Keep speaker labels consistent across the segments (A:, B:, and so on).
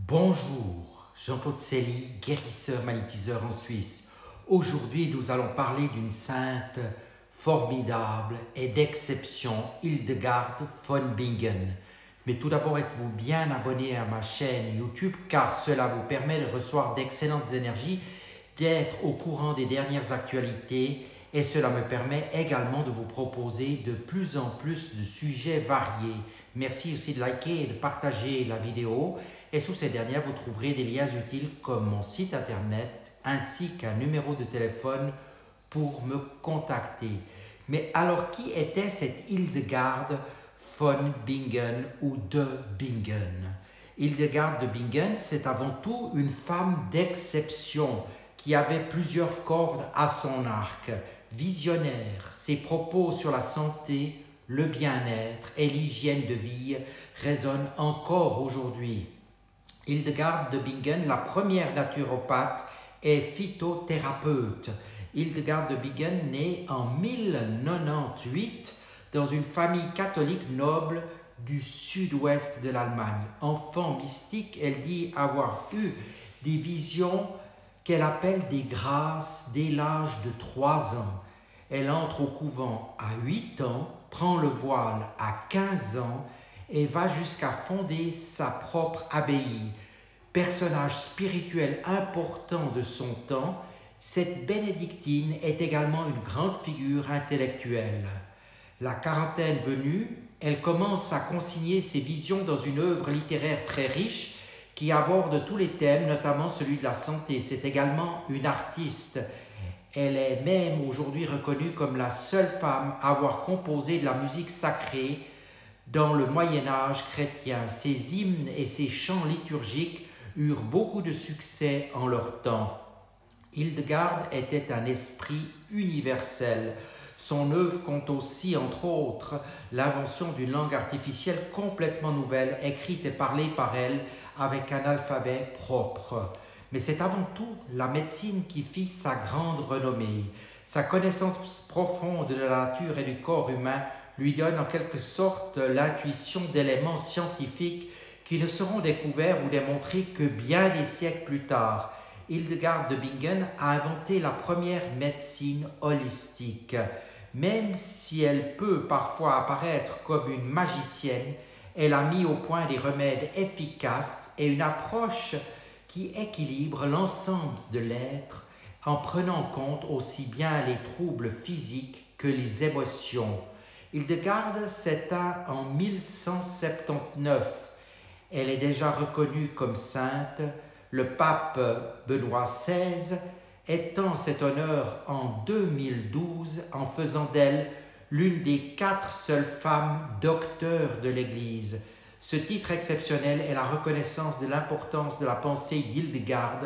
A: Bonjour, Jean-Claude Célie, guérisseur magnétiseur en Suisse. Aujourd'hui, nous allons parler d'une sainte formidable et d'exception, Hildegard von Bingen. Mais tout d'abord, êtes-vous bien abonné à ma chaîne YouTube car cela vous permet de recevoir d'excellentes énergies, d'être au courant des dernières actualités et cela me permet également de vous proposer de plus en plus de sujets variés. Merci aussi de liker et de partager la vidéo. Et sous ces dernières, vous trouverez des liens utiles comme mon site internet ainsi qu'un numéro de téléphone pour me contacter. Mais alors, qui était cette Hildegard von Bingen ou de Bingen? Hildegard de Bingen, c'est avant tout une femme d'exception qui avait plusieurs cordes à son arc. Visionnaire, ses propos sur la santé, le bien-être et l'hygiène de vie résonnent encore aujourd'hui. Hildegard de Bingen, la première naturopathe et phytothérapeute. Hildegard de Bingen naît en 1098 dans une famille catholique noble du sud-ouest de l'Allemagne. Enfant mystique, elle dit avoir eu des visions qu'elle appelle des grâces dès l'âge de 3 ans. Elle entre au couvent à 8 ans, prend le voile à 15 ans et va jusqu'à fonder sa propre abbaye. Personnage spirituel important de son temps, cette bénédictine est également une grande figure intellectuelle. La quarantaine venue, elle commence à consigner ses visions dans une œuvre littéraire très riche qui aborde tous les thèmes, notamment celui de la santé. C'est également une artiste. Elle est même aujourd'hui reconnue comme la seule femme à avoir composé de la musique sacrée dans le Moyen-Âge chrétien. Ses hymnes et ses chants liturgiques eurent beaucoup de succès en leur temps. Hildegard était un esprit universel. Son œuvre compte aussi, entre autres, l'invention d'une langue artificielle complètement nouvelle, écrite et parlée par elle avec un alphabet propre. Mais c'est avant tout la médecine qui fit sa grande renommée. Sa connaissance profonde de la nature et du corps humain lui donne en quelque sorte l'intuition d'éléments scientifiques qui ne seront découverts ou démontrés que bien des siècles plus tard. Hildegard de Bingen a inventé la première médecine holistique. Même si elle peut parfois apparaître comme une magicienne, elle a mis au point des remèdes efficaces et une approche qui équilibre l'ensemble de l'être en prenant en compte aussi bien les troubles physiques que les émotions. Hildegard s'éteint en 1179. Elle est déjà reconnue comme sainte. Le pape Benoît XVI étend cet honneur en 2012 en faisant d'elle l'une des 4 seules femmes docteurs de l'Église. Ce titre exceptionnel est la reconnaissance de l'importance de la pensée d'Hildegard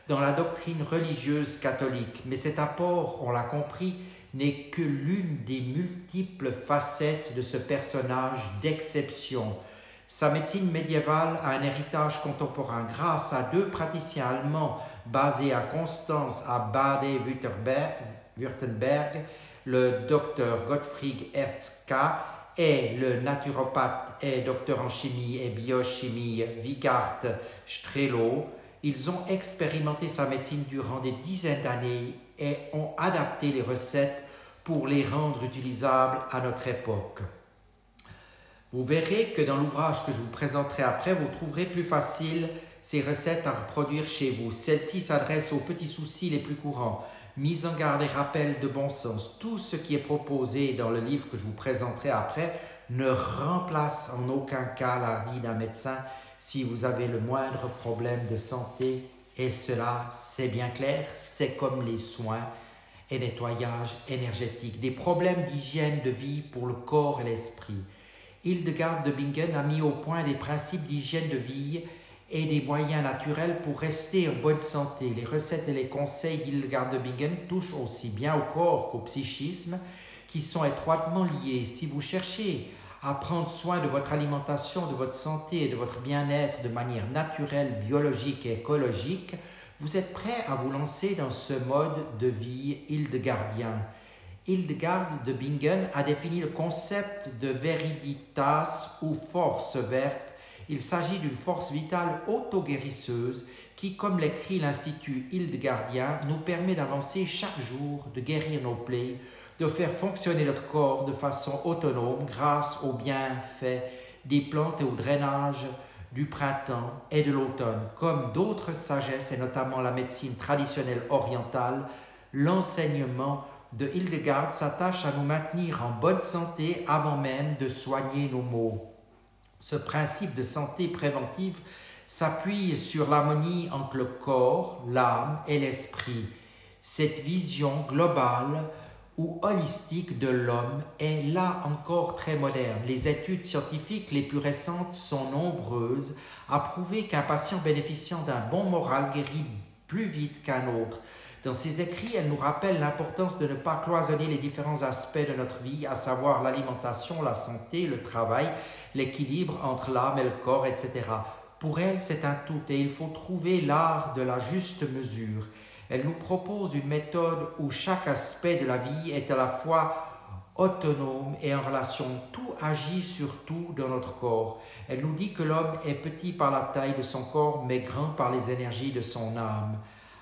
A: dans la doctrine religieuse catholique. Mais cet apport, on l'a compris, n'est que l'une des multiples facettes de ce personnage d'exception. Sa médecine médiévale a un héritage contemporain grâce à 2 praticiens allemands basés à Constance à Bade-Württemberg, le docteur Gottfried Erzka et le naturopathe et docteur en chimie et biochimie Vigard Strelow. Ils ont expérimenté sa médecine durant des dizaines d'années et ont adapté les recettes pour les rendre utilisables à notre époque. Vous verrez que dans l'ouvrage que je vous présenterai après, vous trouverez plus facile ces recettes à reproduire chez vous. Celle-ci s'adresse aux petits soucis les plus courants, mise en garde et rappel de bon sens. Tout ce qui est proposé dans le livre que je vous présenterai après ne remplace en aucun cas la vie d'un médecin si vous avez le moindre problème de santé. Et cela, c'est bien clair, c'est comme les soins et nettoyage énergétique, des problèmes d'hygiène de vie pour le corps et l'esprit. Hildegard de Bingen a mis au point des principes d'hygiène de vie et des moyens naturels pour rester en bonne santé. Les recettes et les conseils d'Hildegard de Bingen touchent aussi bien au corps qu'au psychisme, qui sont étroitement liés. Si vous cherchez à prendre soin de votre alimentation, de votre santé et de votre bien-être de manière naturelle, biologique et écologique, vous êtes prêt à vous lancer dans ce mode de vie hildegardien. Hildegard de Bingen a défini le concept de viriditas ou force verte Il s'agit d'une force vitale auto-guérisseuse qui, comme l'écrit l'Institut Hildegardien, nous permet d'avancer chaque jour, de guérir nos plaies, de faire fonctionner notre corps de façon autonome grâce aux bienfaits des plantes et au drainage du printemps et de l'automne. Comme d'autres sagesses, et notamment la médecine traditionnelle orientale, l'enseignement de Hildegard s'attache à nous maintenir en bonne santé avant même de soigner nos maux. Ce principe de santé préventive s'appuie sur l'harmonie entre le corps, l'âme et l'esprit. Cette vision globale ou holistique de l'homme est là encore très moderne. Les études scientifiques les plus récentes sont nombreuses à prouver qu'un patient bénéficiant d'un bon moral guérit plus vite qu'un autre. Dans ses écrits, elle nous rappelle l'importance de ne pas cloisonner les différents aspects de notre vie, à savoir l'alimentation, la santé, le travail, l'équilibre entre l'âme et le corps, etc. Pour elle, c'est un tout et il faut trouver l'art de la juste mesure. Elle nous propose une méthode où chaque aspect de la vie est à la fois autonome et en relation. Tout agit sur tout dans notre corps. Elle nous dit que l'homme est petit par la taille de son corps, mais grand par les énergies de son âme.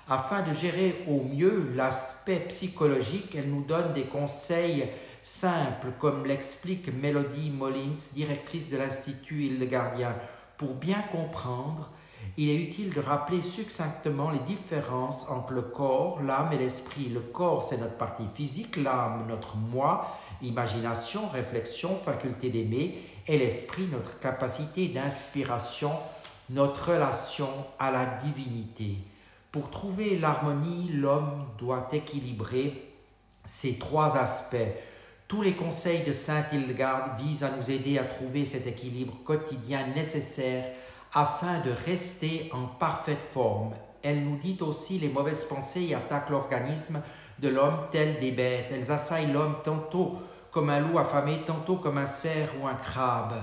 A: Afin de gérer au mieux l'aspect psychologique, elle nous donne des conseils simples, comme l'explique Mélodie Molins, directrice de l'Institut Hildegardien. Pour bien comprendre, il est utile de rappeler succinctement les différences entre le corps, l'âme et l'esprit. Le corps, c'est notre partie physique, l'âme, notre moi, imagination, réflexion, faculté d'aimer, et l'esprit, notre capacité d'inspiration, notre relation à la divinité. Pour trouver l'harmonie, l'homme doit équilibrer ces trois aspects. Tous les conseils de Sainte Hildegard visent à nous aider à trouver cet équilibre quotidien nécessaire afin de rester en parfaite forme. Elle nous dit aussi les mauvaises pensées attaquent l'organisme de l'homme tel des bêtes. Elles assaillent l'homme tantôt comme un loup affamé, tantôt comme un cerf ou un crabe.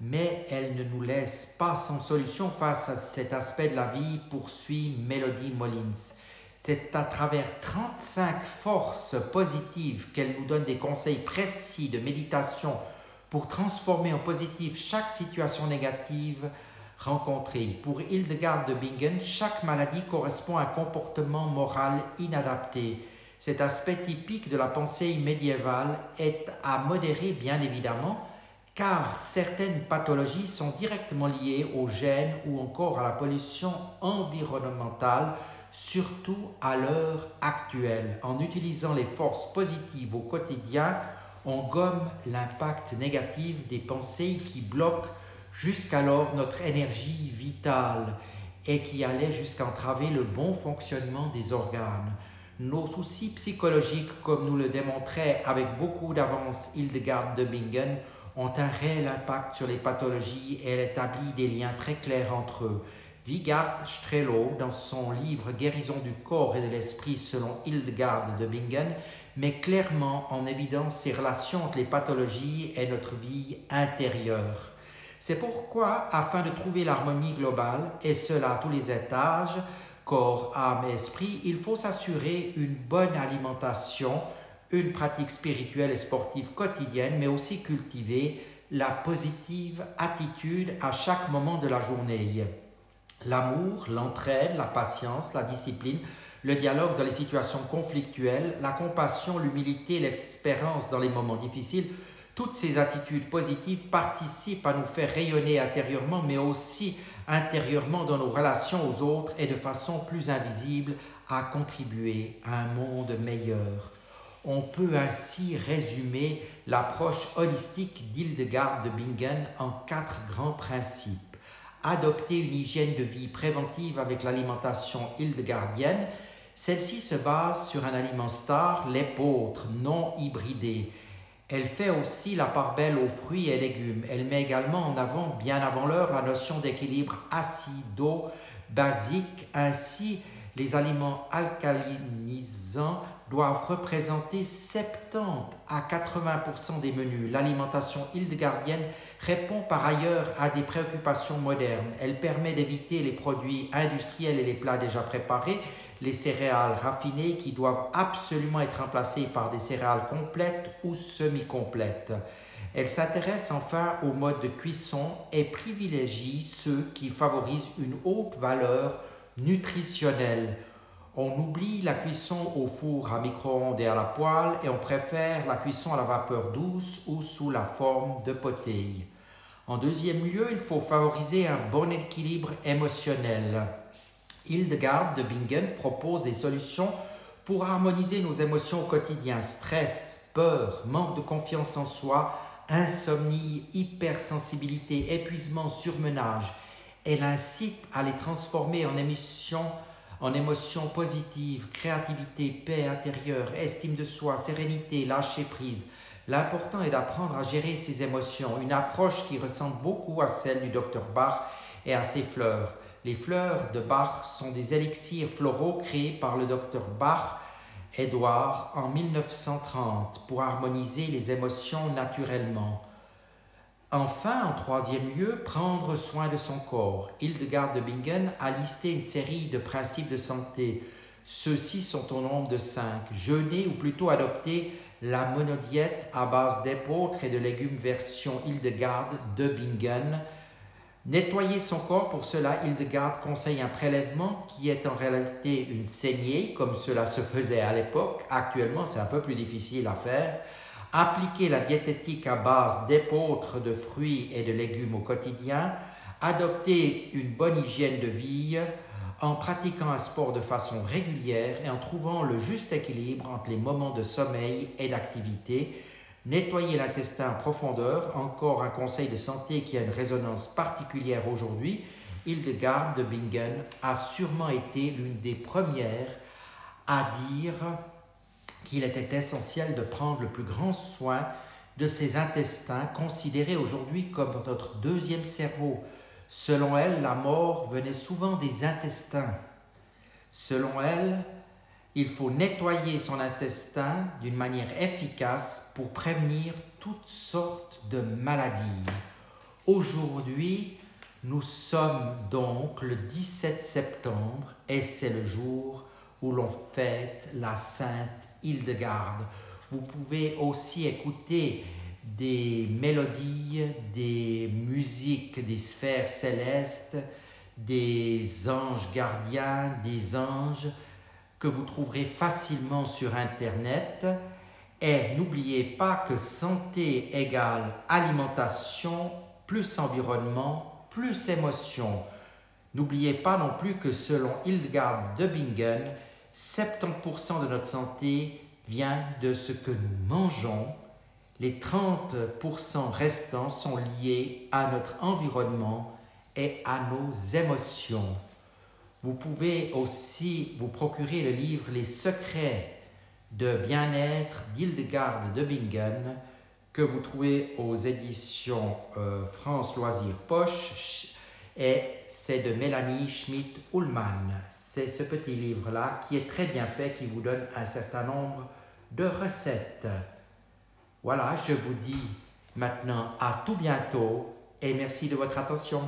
A: Mais elle ne nous laisse pas sans solution face à cet aspect de la vie, poursuit Mélodie Molins. C'est à travers 35 forces positives qu'elle nous donne des conseils précis de méditation pour transformer en positif chaque situation négative rencontrée. Pour Hildegard de Bingen, chaque maladie correspond à un comportement moral inadapté. Cet aspect typique de la pensée médiévale est à modérer bien évidemment, car certaines pathologies sont directement liées aux gènes ou encore à la pollution environnementale, surtout à l'heure actuelle. En utilisant les forces positives au quotidien, on gomme l'impact négatif des pensées qui bloquent jusqu'alors notre énergie vitale et qui allaient jusqu'à entraver le bon fonctionnement des organes. Nos soucis psychologiques, comme nous le démontrait avec beaucoup d'avance Hildegard de Bingen, ont un réel impact sur les pathologies et elle établit des liens très clairs entre eux. Vigard Strelo, dans son livre « Guérison du corps et de l'esprit selon Hildegard de Bingen », met clairement en évidence ces relations entre les pathologies et notre vie intérieure. C'est pourquoi, afin de trouver l'harmonie globale, et cela à tous les étages, corps, âme et esprit, il faut s'assurer une bonne alimentation, une pratique spirituelle et sportive quotidienne, mais aussi cultiver la positive attitude à chaque moment de la journée. L'amour, l'entraide, la patience, la discipline, le dialogue dans les situations conflictuelles, la compassion, l'humilité, l'espérance dans les moments difficiles, toutes ces attitudes positives participent à nous faire rayonner intérieurement, mais aussi intérieurement dans nos relations aux autres et de façon plus invisible à contribuer à un monde meilleur. On peut ainsi résumer l'approche holistique d'Hildegard de Bingen en 4 grands principes. Adopter une hygiène de vie préventive avec l'alimentation hildegardienne. Celle-ci se base sur un aliment star, l'épeautre, non hybridé. Elle fait aussi la part belle aux fruits et légumes. Elle met également en avant, bien avant l'heure, la notion d'équilibre acido-basique. Ainsi, les aliments alcalinisants doivent représenter 70 à 80% des menus. L'alimentation hildegardienne répond par ailleurs à des préoccupations modernes. Elle permet d'éviter les produits industriels et les plats déjà préparés, les céréales raffinées qui doivent absolument être remplacées par des céréales complètes ou semi-complètes. Elle s'intéresse enfin au mode de cuisson et privilégie ceux qui favorisent une haute valeur nutritionnelle. On oublie la cuisson au four à micro-ondes et à la poêle et on préfère la cuisson à la vapeur douce ou sous la forme de poteilles. En deuxième lieu, il faut favoriser un bon équilibre émotionnel. Hildegard de Bingen propose des solutions pour harmoniser nos émotions au quotidien: stress, peur, manque de confiance en soi, insomnie, hypersensibilité, épuisement, surmenage. Elle incite à les transformer en émotions positives: créativité, paix intérieure, estime de soi, sérénité, lâcher prise. L'important est d'apprendre à gérer ses émotions, une approche qui ressemble beaucoup à celle du Dr Bach et à ses fleurs. Les fleurs de Bach sont des élixirs floraux créés par le Dr Bach Édouard en 1930 pour harmoniser les émotions naturellement. Enfin, en troisième lieu, prendre soin de son corps. Hildegard de Bingen a listé une série de principes de santé. Ceux-ci sont au nombre de 5. Jeûner ou plutôt adopter la monodiète à base d'épeautres et de légumes version Hildegard de Bingen. Nettoyer son corps, pour cela, Hildegard conseille un prélèvement qui est en réalité une saignée, comme cela se faisait à l'époque. Actuellement, c'est un peu plus difficile à faire. Appliquer la diététique à base d'épeautres, de fruits et de légumes au quotidien. Adopter une bonne hygiène de vie en pratiquant un sport de façon régulière et en trouvant le juste équilibre entre les moments de sommeil et d'activité. Nettoyer l'intestin en profondeur, encore un conseil de santé qui a une résonance particulière aujourd'hui. Hildegard de Bingen a sûrement été l'une des premières à dire qu'il était essentiel de prendre le plus grand soin de ses intestins, considérés aujourd'hui comme notre deuxième cerveau. Selon elle, la mort venait souvent des intestins. Selon elle, il faut nettoyer son intestin d'une manière efficace pour prévenir toutes sortes de maladies. Aujourd'hui, nous sommes donc le 17 septembre et c'est le jour où l'on fête la Sainte Hildegard. Vous pouvez aussi écouter des mélodies, des musiques des sphères célestes, des anges gardiens, des anges que vous trouverez facilement sur Internet. Et n'oubliez pas que santé égale alimentation, plus environnement, plus émotion. N'oubliez pas non plus que selon Hildegard de Bingen, 70% de notre santé vient de ce que nous mangeons. Les 30% restants sont liés à notre environnement et à nos émotions. Vous pouvez aussi vous procurer le livre Les secrets de bien-être d'Hildegard de Bingen que vous trouvez aux éditions France Loisirs Poche et c'est de Mélanie Schmidt-Ullmann. C'est ce petit livre-là qui est très bien fait, qui vous donne un certain nombre de recettes. Voilà, je vous dis maintenant à tout bientôt et merci de votre attention.